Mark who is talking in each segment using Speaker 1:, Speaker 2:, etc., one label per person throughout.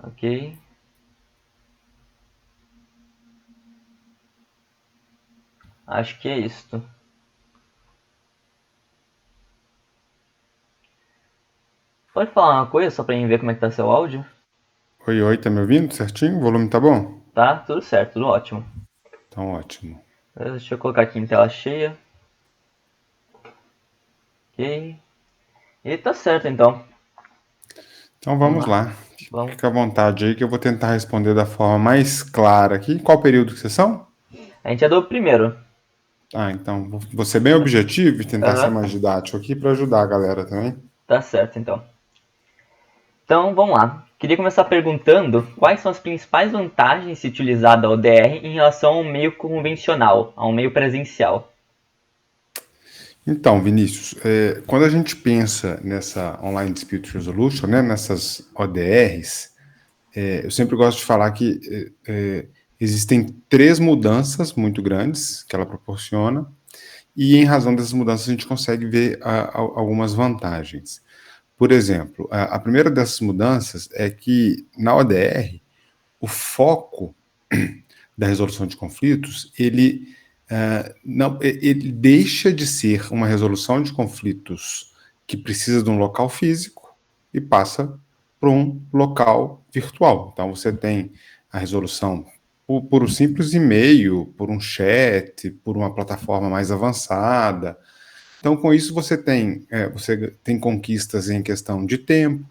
Speaker 1: Ok. Acho que é isto. Pode falar uma coisa só pra gente ver como é que tá seu áudio?
Speaker 2: Oi, oi, tá me ouvindo certinho? O volume tá bom?
Speaker 1: Tá? Tudo certo, tudo ótimo.
Speaker 2: Então, ótimo.
Speaker 1: Deixa eu colocar aqui em tela cheia. Ok. E tá certo então.
Speaker 2: Então,
Speaker 1: Vamos
Speaker 2: vamos
Speaker 1: lá.
Speaker 2: lá.
Speaker 1: Vamos.
Speaker 2: Fica à vontade aí que eu vou tentar responder da forma mais clara aqui. Qual período que vocês são?
Speaker 1: A gente é do primeiro.
Speaker 2: Ah, então, vou ser bem objetivo e tentar ser
Speaker 1: Aham.
Speaker 2: mais didático aqui para ajudar a galera também.
Speaker 1: Tá certo então. Então vamos lá. Queria começar perguntando quais são as principais vantagens de se utilizar da ODR em relação ao meio convencional, ao meio presencial.
Speaker 2: Então, Vinícius, quando a gente pensa nessa Online Dispute Resolution, né, nessas ODRs, eu sempre gosto de falar que existem três mudanças muito grandes que ela proporciona. E em razão dessas mudanças, a gente consegue ver algumas vantagens. Por exemplo, a primeira dessas mudanças é que na ODR, o foco da resolução de conflitos, ele deixa de ser uma resolução de conflitos que precisa de um local físico e passa para um local virtual. Então, você tem a resolução por um simples e-mail, por um chat, por uma plataforma mais avançada. Então, com isso, você tem conquistas em questão de tempo,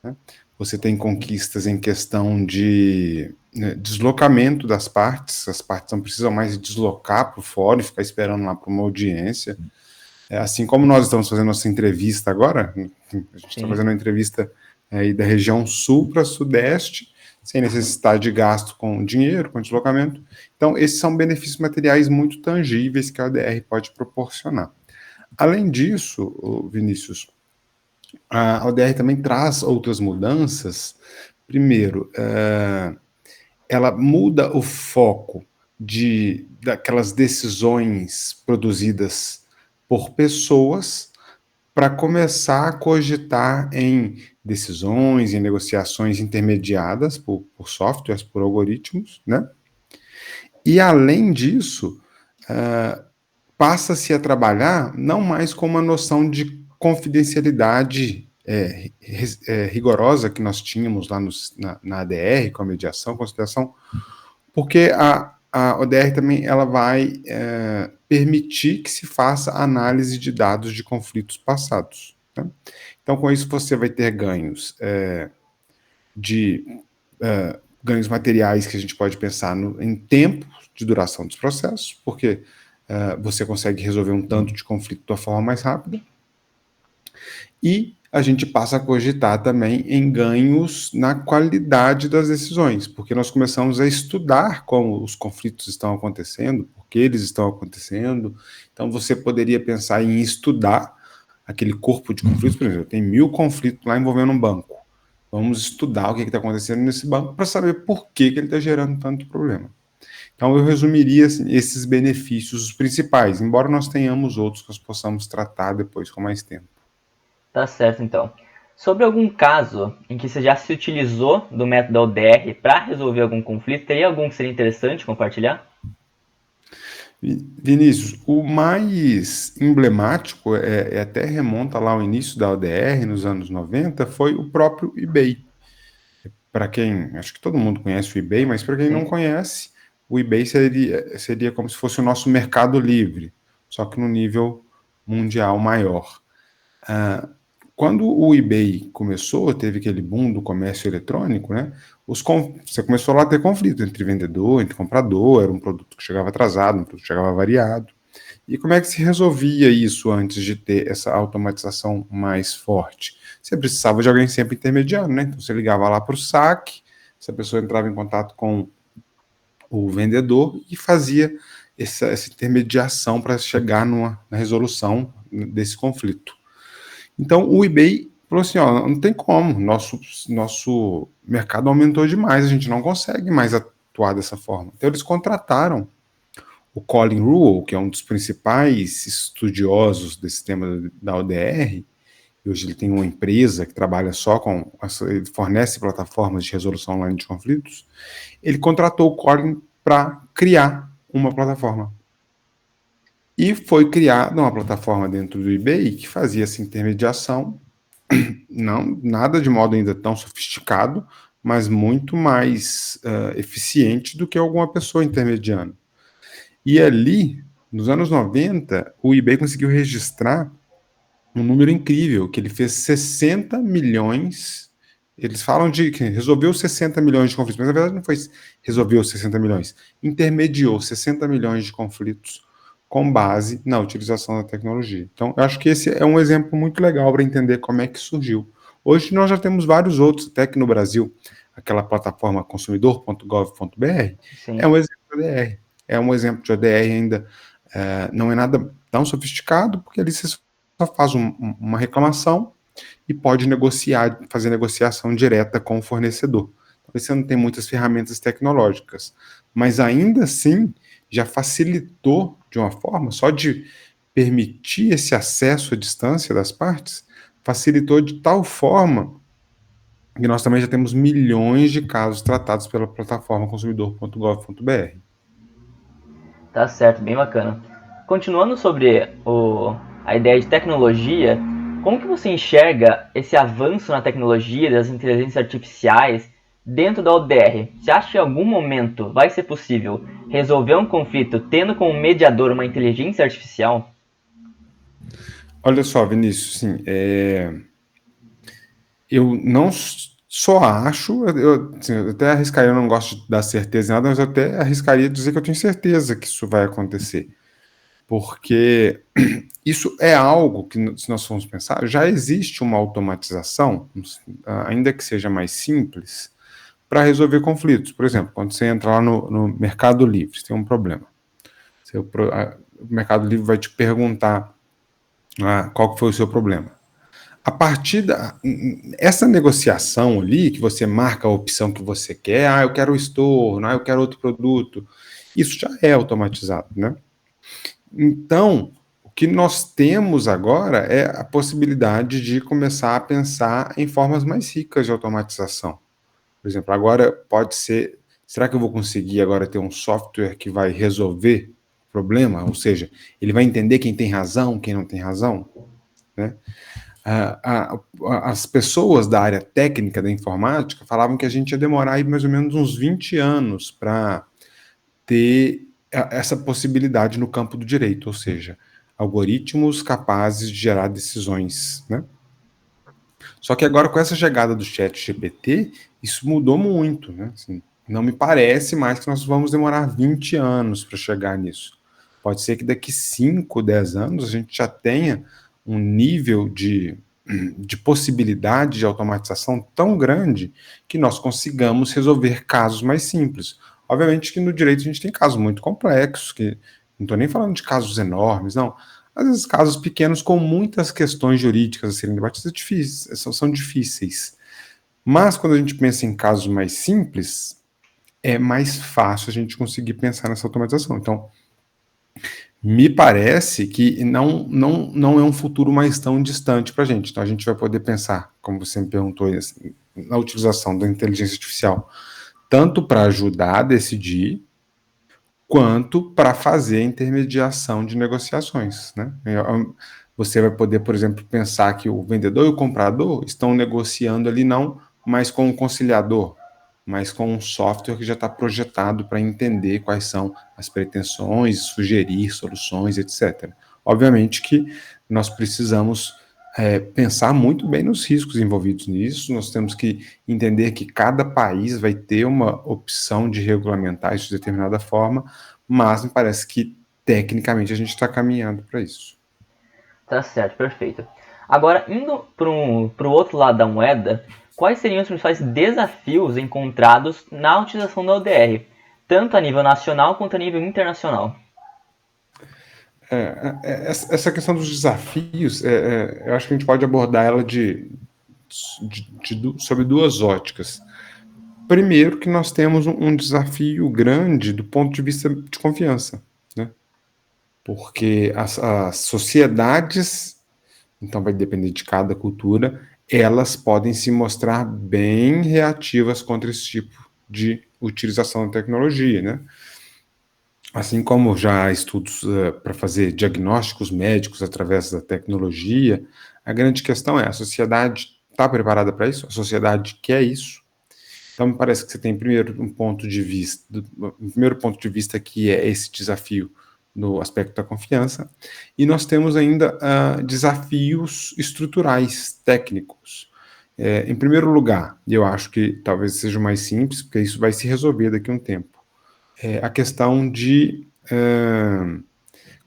Speaker 2: né? Você tem conquistas em questão de deslocamento das partes. As partes não precisam mais deslocar para o fórum e ficar esperando lá para uma audiência. Assim como nós estamos fazendo nossa entrevista agora, a gente está
Speaker 1: Sim,
Speaker 2: fazendo uma entrevista aí da região sul para sudeste, sem necessidade de gasto com dinheiro, com deslocamento. Então, esses são benefícios materiais muito tangíveis que a ODR pode proporcionar. Além disso, Vinícius, a ODR também traz outras mudanças. Primeiro, ela muda o foco daquelas decisões produzidas por pessoas para começar a cogitar em decisões, em negociações intermediadas por softwares, por algoritmos, né? E além disso, passa-se a trabalhar não mais com uma noção de confidencialidade rigorosa que nós tínhamos lá na ADR, com a mediação, conciliação, porque a ODR também ela vai permitir que se faça análise de dados de conflitos passados. Né? Então, com isso, você vai ter ganhos de ganhos materiais que a gente pode pensar em tempo de duração dos processos, porque você consegue resolver um tanto de conflito de uma forma mais rápida, e a gente passa a cogitar também em ganhos na qualidade das decisões, porque nós começamos a estudar como os conflitos estão acontecendo, por que eles estão acontecendo. Então, você poderia pensar em estudar aquele corpo de conflitos. Por exemplo, tem 1.000 conflitos lá envolvendo um banco. Vamos estudar o que está acontecendo nesse banco para saber por que ele está gerando tanto problema. Então, eu resumiria assim, esses benefícios os principais, embora nós tenhamos outros que nós possamos tratar depois com mais tempo.
Speaker 1: tá certo então. Sobre algum caso em que você já se utilizou do método ODR para resolver algum conflito, teria algum que seria interessante compartilhar?
Speaker 2: Vinícius, o mais emblemático, até remonta lá ao início da ODR, nos anos 90, foi o próprio eBay. Para quem, acho que todo mundo conhece o eBay, mas para quem não
Speaker 1: Sim.
Speaker 2: conhece, o eBay seria como se fosse o nosso Mercado Livre, só que no nível mundial maior. Quando o eBay começou, teve aquele boom do comércio eletrônico, né? Você começou lá a ter conflito entre vendedor, entre comprador, era um produto que chegava atrasado, um produto que chegava variado. E como é que se resolvia isso antes de ter essa automatização mais forte? Você precisava de alguém sempre intermediário, né? Então você ligava lá para o saque, essa pessoa entrava em contato com o vendedor e fazia essa intermediação para chegar na resolução desse conflito. Então o eBay falou assim: ó, não tem como, nosso mercado aumentou demais, a gente não consegue mais atuar dessa forma. Então eles contrataram o Colin Ruel, que é um dos principais estudiosos desse tema da ODR, e hoje ele tem uma empresa que trabalha só com, ele fornece plataformas de resolução online de conflitos, ele contratou o Colin para criar uma plataforma. E foi criada uma plataforma dentro do eBay que fazia essa intermediação, não nada de modo ainda tão sofisticado, mas muito mais eficiente do que alguma pessoa intermediando. E ali, nos anos 90, o eBay conseguiu registrar um número incrível, que ele fez 60 milhões. Eles falam de que resolveu 60 milhões de conflitos, mas na verdade não foi resolveu 60 milhões, intermediou 60 milhões de conflitos com base na utilização da tecnologia. Então, eu acho que esse é um exemplo muito legal para entender como é que surgiu. Hoje nós já temos vários outros, até que no Brasil, aquela plataforma consumidor.gov.br é
Speaker 1: Sim.
Speaker 2: um exemplo de ODR. É um exemplo de ODR ainda, não é nada tão sofisticado, porque ali você só faz uma reclamação e pode negociar, fazer negociação direta com o fornecedor. Então, você não tem muitas ferramentas tecnológicas, mas ainda assim já facilitou de uma forma, só de permitir esse acesso à distância das partes, facilitou de tal forma que nós também já temos milhões de casos tratados pela plataforma consumidor.gov.br.
Speaker 1: Tá certo, bem bacana. Continuando sobre a ideia de tecnologia, como que você enxerga esse avanço na tecnologia das inteligências artificiais dentro da ODR? Você acha que em algum momento vai ser possível resolver um conflito tendo como mediador uma inteligência artificial?
Speaker 2: Olha só, Vinícius, sim, eu não só acho, assim, eu até arriscaria, eu não gosto de dar certeza em nada, mas eu até arriscaria dizer que eu tenho certeza que isso vai acontecer. Porque isso é algo que, se nós formos pensar, já existe uma automatização, ainda que seja mais simples, para resolver conflitos. Por exemplo, quando você entra lá no Mercado Livre, você tem um problema. O Mercado Livre vai te perguntar qual que foi o seu problema. A partir essa negociação ali, que você marca a opção que você quer, eu quero o estorno, eu quero outro produto, isso já é automatizado, né? Então, o que nós temos agora é a possibilidade de começar a pensar em formas mais ricas de automatização. Por exemplo, agora pode ser, será que eu vou conseguir agora ter um software que vai resolver o problema? Ou seja, ele vai entender quem tem razão, quem não tem razão, né? As pessoas da área técnica da informática falavam que a gente ia demorar aí mais ou menos uns 20 anos para ter essa possibilidade no campo do direito, ou seja, algoritmos capazes de gerar decisões, né? Só que agora, com essa chegada do chat GPT, isso mudou muito, né? Assim, não me parece mais que nós vamos demorar 20 anos para chegar nisso. Pode ser que daqui 5, 10 anos a gente já tenha um nível de possibilidade de automatização tão grande que nós consigamos resolver casos mais simples. Obviamente que no direito a gente tem casos muito complexos, que não estou nem falando de casos enormes, não. Às vezes casos pequenos com muitas questões jurídicas a serem debatidas são difíceis. Mas quando a gente pensa em casos mais simples, é mais fácil a gente conseguir pensar nessa automatização. Então, me parece que não é um futuro mais tão distante para a gente. Então, a gente vai poder pensar, como você me perguntou, assim, na utilização da inteligência artificial, tanto para ajudar a decidir, quanto para fazer a intermediação de negociações, né? Você vai poder, por exemplo, pensar que o vendedor e o comprador estão negociando ali não mais com um conciliador, mas com um software que já está projetado para entender quais são as pretensões, sugerir soluções, etc. Obviamente que nós precisamos pensar muito bem nos riscos envolvidos nisso, nós temos que entender que cada país vai ter uma opção de regulamentar isso de determinada forma, mas me parece que tecnicamente a gente está caminhando para isso.
Speaker 1: Tá certo, perfeito. Agora, indo para o outro lado da moeda, quais seriam os principais desafios encontrados na utilização da ODR, tanto a nível nacional quanto a nível internacional?
Speaker 2: Essa questão dos desafios, eu acho que a gente pode abordar ela sobre duas óticas. Primeiro, que nós temos um desafio grande do ponto de vista de confiança, né? Porque as sociedades então vai depender de cada cultura, elas podem se mostrar bem reativas contra esse tipo de utilização da tecnologia, né? Assim como já há estudos para fazer diagnósticos médicos através da tecnologia, a grande questão é: a sociedade está preparada para isso? A sociedade quer isso? Então, me parece que você tem primeiro um primeiro ponto de vista que é esse desafio no aspecto da confiança, e nós temos ainda desafios estruturais, técnicos. Em primeiro lugar, e eu acho que talvez seja o mais simples, porque isso vai se resolver daqui a um tempo, é a questão de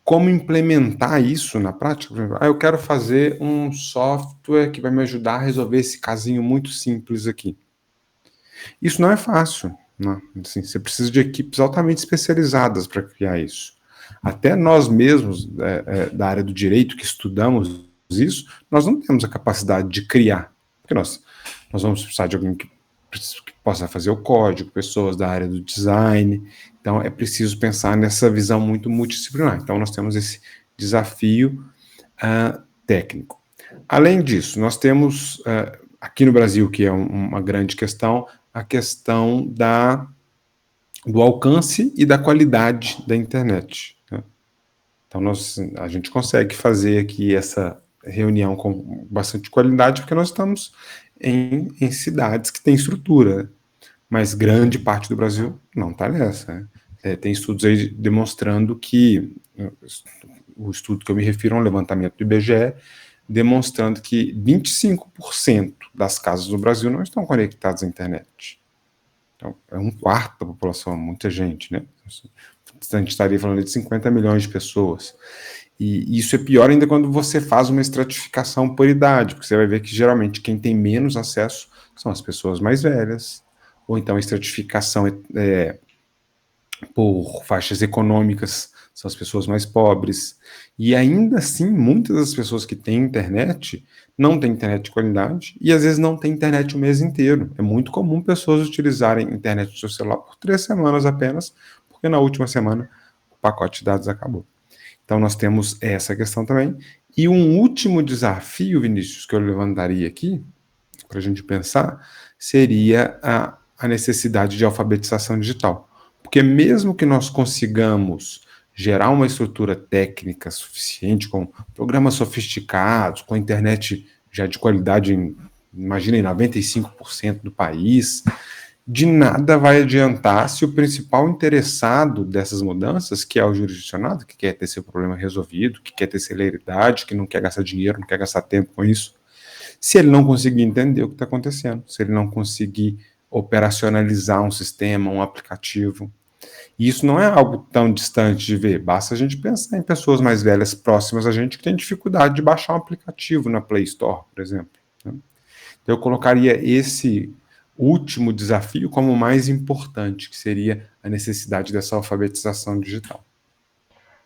Speaker 2: como implementar isso na prática. Por exemplo, eu quero fazer um software que vai me ajudar a resolver esse casinho muito simples aqui. Isso não é fácil, né? Assim, você precisa de equipes altamente especializadas para criar isso. Até nós mesmos, da área do direito, que estudamos isso, nós não temos a capacidade de criar, porque nós vamos precisar de alguém que possa fazer o código, pessoas da área do design. Então, é preciso pensar nessa visão muito multidisciplinar. Então, nós temos esse desafio técnico. Além disso, nós temos, aqui no Brasil, que é uma grande questão, a questão do alcance e da qualidade da internet, né? Então, a gente consegue fazer aqui essa reunião com bastante qualidade, porque nós estamos em cidades que têm estrutura, mas grande parte do Brasil não está nessa, né? Tem estudos aí demonstrando que, o estudo que eu me refiro é um levantamento do IBGE, demonstrando que 25% das casas do Brasil não estão conectadas à internet. Então, é um quarto da população, muita gente, né? A gente estaria falando de 50 milhões de pessoas. E isso é pior ainda quando você faz uma estratificação por idade, porque você vai ver que geralmente quem tem menos acesso são as pessoas mais velhas, ou então a estratificação por faixas econômicas são as pessoas mais pobres. E ainda assim, muitas das pessoas que têm internet não têm internet de qualidade e às vezes não têm internet o mês inteiro. É muito comum pessoas utilizarem internet no seu celular por 3 semanas apenas, porque na última semana o pacote de dados acabou. Então nós temos essa questão também. E um último desafio, Vinícius, que eu levantaria aqui, para a gente pensar, seria a necessidade de alfabetização digital. Porque mesmo que nós consigamos gerar uma estrutura técnica suficiente, com programas sofisticados, com internet já de qualidade, imagina, em 95% do país, de nada vai adiantar se o principal interessado dessas mudanças, que é o jurisdicionado, que quer ter seu problema resolvido, que quer ter celeridade, que não quer gastar dinheiro, não quer gastar tempo com isso, se ele não conseguir entender o que está acontecendo, se ele não conseguir operacionalizar um sistema, um aplicativo. E isso não é algo tão distante de ver, basta a gente pensar em pessoas mais velhas próximas a gente que têm dificuldade de baixar um aplicativo na Play Store, por exemplo, né? Então eu colocaria esse último desafio como o mais importante, que seria a necessidade dessa alfabetização digital.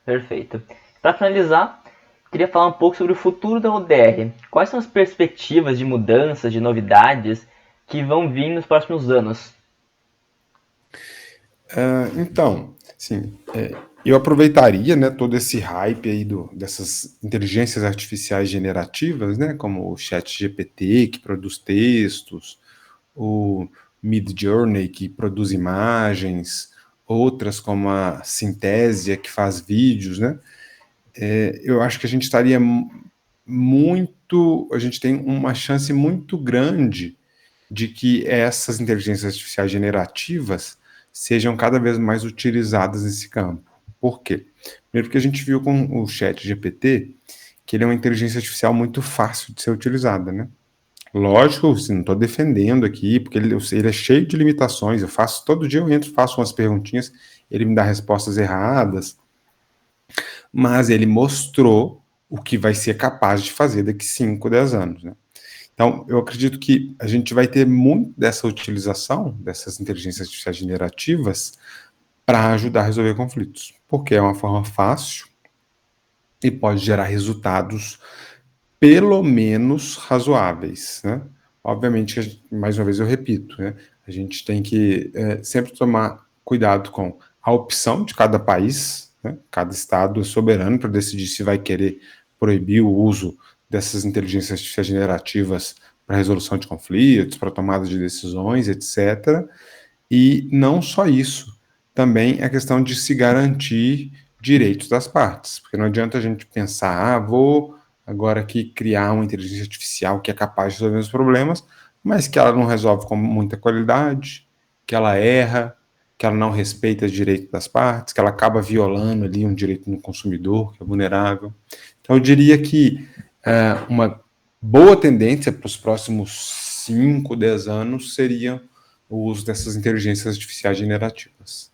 Speaker 1: Perfeito. Para finalizar, queria falar um pouco sobre o futuro da ODR. Quais são as perspectivas de mudanças, de novidades que vão vir nos próximos anos?
Speaker 2: Então, sim, eu aproveitaria, né, todo esse hype aí dessas inteligências artificiais generativas, né, como o ChatGPT, que produz textos, o Midjourney, que produz imagens, outras como a Synthesia, que faz vídeos, né? Eu acho que a gente estaria a gente tem uma chance muito grande de que essas inteligências artificiais generativas sejam cada vez mais utilizadas nesse campo. Por quê? Primeiro porque a gente viu com o chat GPT que ele é uma inteligência artificial muito fácil de ser utilizada, né? Lógico, assim, não estou defendendo aqui, porque ele é cheio de limitações. Todo dia eu entro, faço umas perguntinhas, ele me dá respostas erradas, mas ele mostrou o que vai ser capaz de fazer daqui 5, 10 anos, né? Então, eu acredito que a gente vai ter muito dessa utilização dessas inteligências artificiais generativas para ajudar a resolver conflitos, porque é uma forma fácil e pode gerar resultados pelo menos razoáveis, né? Obviamente, mais uma vez eu repito, né? A gente tem que sempre tomar cuidado com a opção de cada país, né? Cada estado é soberano para decidir se vai querer proibir o uso dessas inteligências artificiais generativas para resolução de conflitos, para tomada de decisões, etc. E não só isso, também a questão de se garantir direitos das partes, porque não adianta a gente pensar, vou agora aqui criar uma inteligência artificial que é capaz de resolver os problemas, mas que ela não resolve com muita qualidade, que ela erra, que ela não respeita os direitos das partes, que ela acaba violando ali um direito do consumidor, que é vulnerável. Então, eu diria que uma boa tendência para os próximos 5, 10 anos seria o uso dessas inteligências artificiais generativas.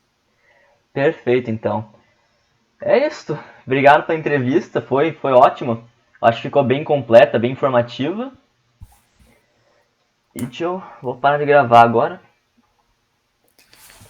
Speaker 1: Perfeito, então. É isso. Obrigado pela entrevista, foi ótimo. Acho que ficou bem completa, bem informativa. E vou parar de gravar agora.